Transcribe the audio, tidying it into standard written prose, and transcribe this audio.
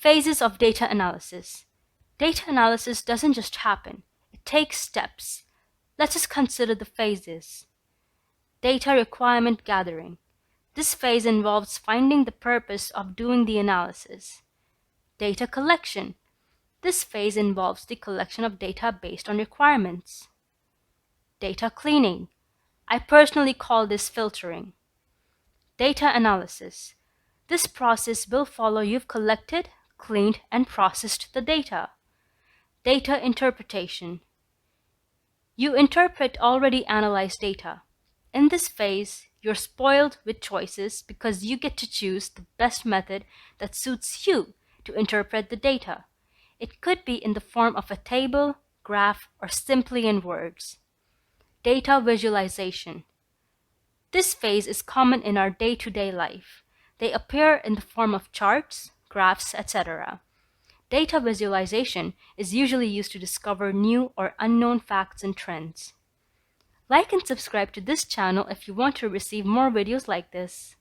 Phases of data analysis. Data analysis doesn't just happen. It takes steps. Let us consider the phases. Data requirement gathering. This phase involves finding the purpose of doing the analysis. Data collection. This phase involves the collection of data based on requirements. Data cleaning. I personally call this filtering. Data analysis. This process will follow you've collected, cleaned, and processed the data. Data interpretation. You interpret already analyzed data. In this phase, you're spoiled with choices because you get to choose the best method that suits you to interpret the data. It could be in the form of a table, graph, or simply in words. Data visualization. This phase is common in our day-to-day life. They appear in the form of charts, graphs, etc. Data visualization is usually used to discover new or unknown facts and trends. Like and subscribe to this channel if you want to receive more videos like this.